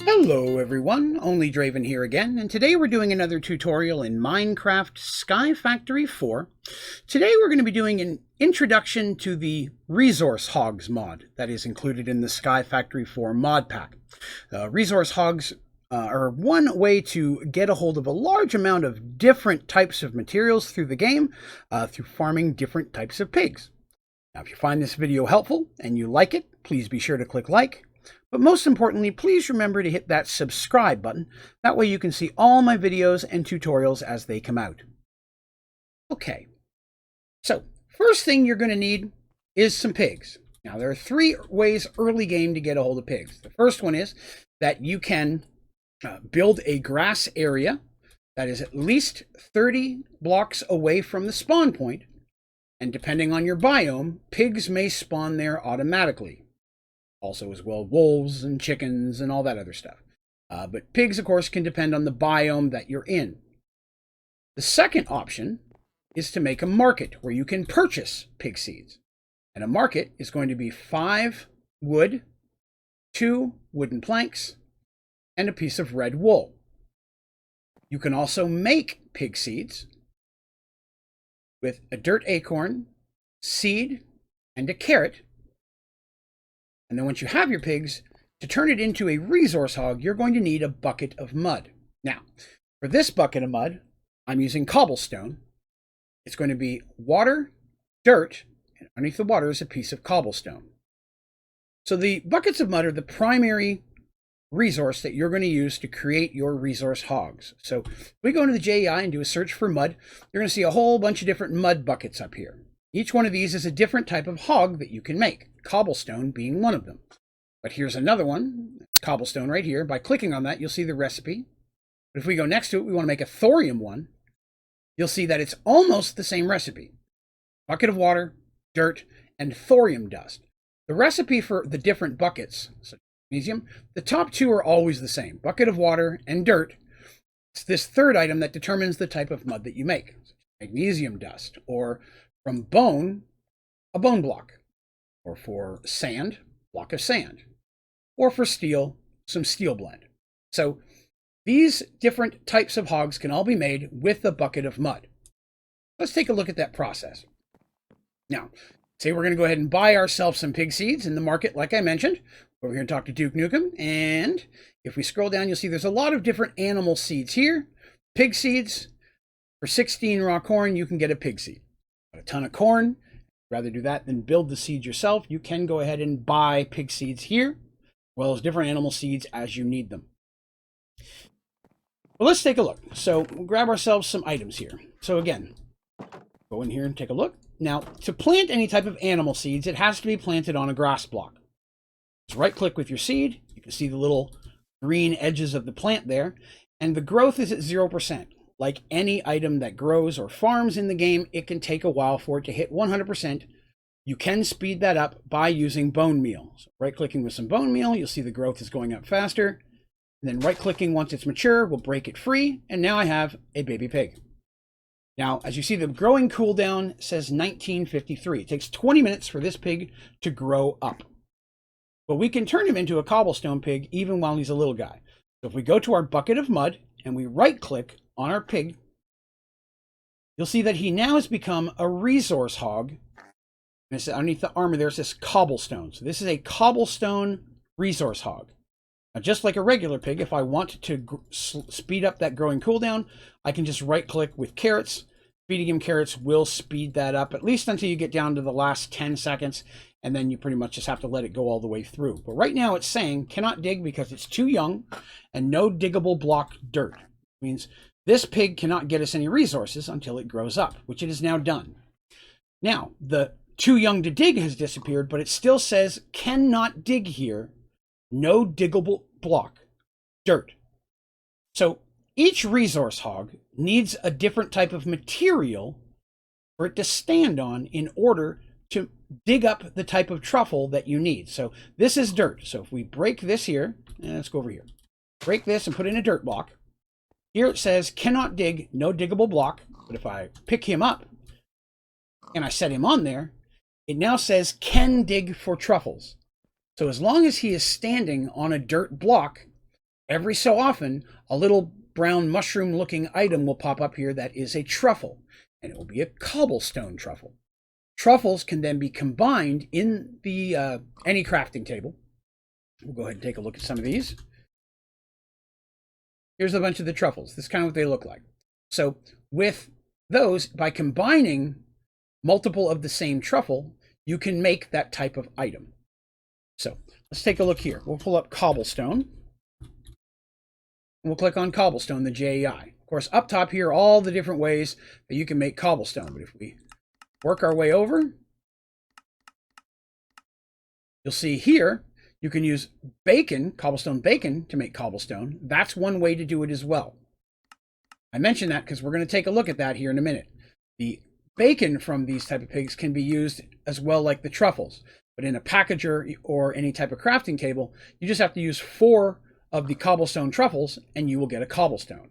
Hello everyone, Onlydraven here again, and today we're doing another tutorial in Minecraft Sky Factory 4. Today we're going to be doing an introduction to the Resource Hogs mod that is included in the Sky Factory 4 mod pack. Resource Hogs are one way to get a hold of a large amount of different types of materials through the game, through farming different types of pigs. Now if you find this video helpful and you like it, please be sure to click like. But most importantly, please remember to hit that subscribe button. That way you can see all my videos and tutorials as they come out. Okay, so first thing you're going to need is some pigs. Now there are three ways early game to get a hold of pigs. The first one is that you can build a grass area that is at least 30 blocks away from the spawn point. And depending on your biome, pigs may spawn there automatically. Also as well, wolves and chickens and all that other stuff. But pigs, of course, can depend on the biome that you're in. The second option is to make a market where you can purchase pig seeds. And a market is going to be 5 wood, 2 wooden planks, and a piece of red wool. You can also make pig seeds with a dirt acorn, seed, and a carrot. And then once you have your pigs, to turn it into a resource hog, you're going to need a bucket of mud. Now, for this bucket of mud, I'm using cobblestone. It's going to be water, dirt, and underneath the water is a piece of cobblestone. So the buckets of mud are the primary resource that you're going to use to create your resource hogs. So if we go into the JEI and do a search for mud, you're going to see a whole bunch of different mud buckets up here. Each one of these is a different type of hog that you can make, cobblestone being one of them. But here's another one, it's cobblestone right here. By clicking on that, you'll see the recipe. But if we go next to it, we want to make a thorium one, you'll see that it's almost the same recipe. Bucket of water, dirt, and thorium dust. The recipe for the different buckets, so magnesium, the top two are always the same, bucket of water and dirt. It's this third item that determines the type of mud that you make. Magnesium dust, or from bone, a bone block, or for sand, block of sand, or for steel, some steel blend. So these different types of hogs can all be made with a bucket of mud. Let's take a look at that process. Now, say we're going to go ahead and buy ourselves some pig seeds in the market, like I mentioned. Over here and talk to Duke Nukem, and if we scroll down, you'll see there's a lot of different animal seeds here. Pig seeds, for 16 raw corn, you can get a pig seed. A ton of corn, rather do that than build the seeds yourself, you can go ahead and buy pig seeds here, as well as different animal seeds as you need them. Well, let's take a look. So we'll grab ourselves some items here. So again, go in here and take a look. Now, to plant any type of animal seeds, it has to be planted on a grass block. Just right click with your seed, you can see the little green edges of the plant there, and the growth is at 0%. Like any item that grows or farms in the game, it can take a while for it to hit 100%. You can speed that up by using bone meal. So right-clicking with some bone meal, you'll see the growth is going up faster. And then right-clicking once it's mature will break it free. And now I have a baby pig. Now, as you see, the growing cooldown says 1953. It takes 20 minutes for this pig to grow up. But we can turn him into a cobblestone pig even while he's a little guy. So if we go to our bucket of mud and we right-click on our pig, you'll see that he now has become a resource hog. And it's underneath the armor there, it says cobblestone. So this is a cobblestone resource hog. Now, just like a regular pig, if I want to speed up that growing cooldown, I can just right click with carrots. Feeding him carrots will speed that up, at least until you get down to the last 10 seconds. And then you pretty much just have to let it go all the way through. But right now it's saying cannot dig because it's too young and no diggable block dirt. It means this pig cannot get us any resources until it grows up, which it has now done. Now, the too young to dig has disappeared, but it still says cannot dig here, no diggable block, dirt. So each resource hog needs a different type of material for it to stand on in order to dig up the type of truffle that you need. So this is dirt. So if we break this here, and let's go over here, break this and put in a dirt block. Here it says cannot dig, no diggable block. But if I pick him up and I set him on there, it now says can dig for truffles. So as long as he is standing on a dirt block, every so often, a little brown mushroom-looking item will pop up here that is a truffle, and it will be a cobblestone truffle. Truffles can then be combined in the any crafting table. We'll go ahead and take a look at some of these. Here's a bunch of the truffles. This is kind of what they look like. So with those, by combining multiple of the same truffle, you can make that type of item. So let's take a look here. We'll pull up Cobblestone. We'll click on Cobblestone, the JEI. Of course, up top here, all the different ways that you can make cobblestone. But if we work our way over, you'll see here, you can use bacon, cobblestone bacon, to make cobblestone. That's one way to do it as well. I mention that because we're going to take a look at that here in a minute. The bacon from these type of pigs can be used as well like the truffles. But in a packager or any type of crafting table, you just have to use 4 of the cobblestone truffles and you will get a cobblestone.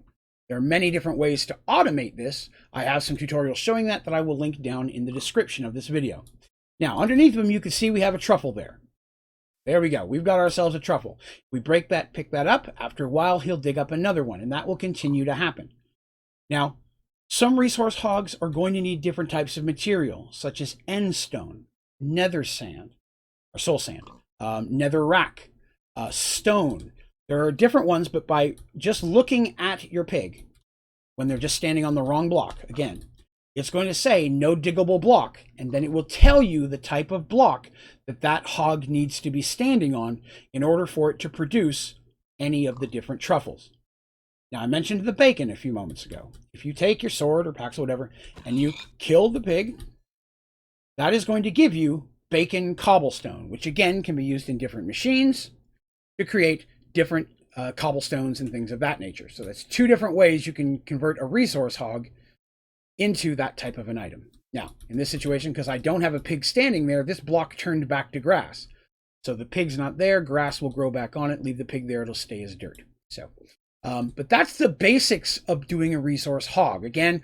There are many different ways to automate this. I have some tutorials showing that I will link down in the description of this video. Now, underneath them, you can see we have a truffle there. There we go. We've got ourselves a truffle. We break that, pick that up. After a while, he'll dig up another one, and that will continue to happen. Now, some resource hogs are going to need different types of material, such as end stone, nether sand, or soul sand, nether rack, stone. There are different ones, but by just looking at your pig, when they're just standing on the wrong block, again, it's going to say no diggable block, and then it will tell you the type of block that that hog needs to be standing on in order for it to produce any of the different truffles. Now, I mentioned the bacon a few moments ago. If you take your sword or axe or whatever, and you kill the pig, that is going to give you bacon cobblestone, which again can be used in different machines to create different cobblestones and things of that nature. So that's 2 different ways you can convert a resource hog into that type of an item. Now, in this situation, because I don't have a pig standing there, this block turned back to grass. So the pig's not there, grass will grow back on it, leave the pig there, it'll stay as dirt. So, but that's the basics of doing a resource hog. Again,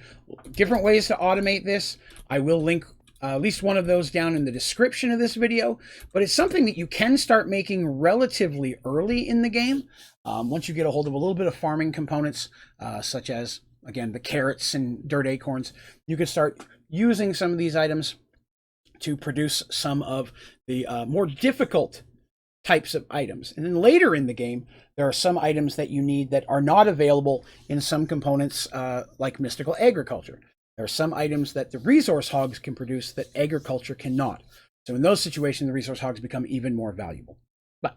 different ways to automate this. I will link at least one of those down in the description of this video, but it's something that you can start making relatively early in the game. Once you get a hold of a little bit of farming components, such as, again, the carrots and dirt acorns, you can start using some of these items to produce some of the more difficult types of items. And then later in the game, there are some items that you need that are not available in some components like mystical agriculture. There are some items that the resource hogs can produce that agriculture cannot. So in those situations, the resource hogs become even more valuable. But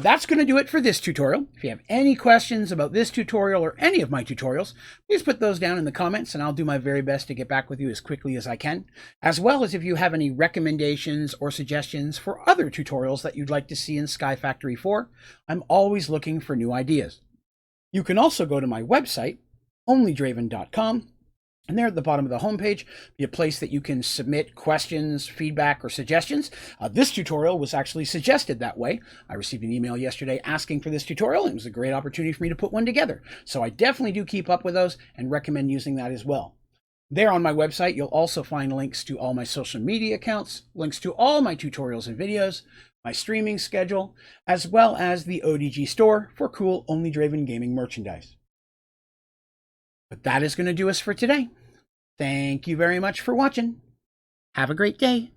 that's going to do it for this tutorial. If you have any questions about this tutorial or any of my tutorials, please put those down in the comments and I'll do my very best to get back with you as quickly as I can. As well as if you have any recommendations or suggestions for other tutorials that you'd like to see in Sky Factory 4, I'm always looking for new ideas. You can also go to my website, Onlydraven.com. And there at the bottom of the homepage, be a place that you can submit questions, feedback, or suggestions. This tutorial was actually suggested that way. I received an email yesterday asking for this tutorial, and it was a great opportunity for me to put one together. So I definitely do keep up with those and recommend using that as well. There on my website, you'll also find links to all my social media accounts, links to all my tutorials and videos, my streaming schedule, as well as the ODG store for cool OnlydravenGaming merchandise. But that is going to do us for today. Thank you very much for watching. Have a great day.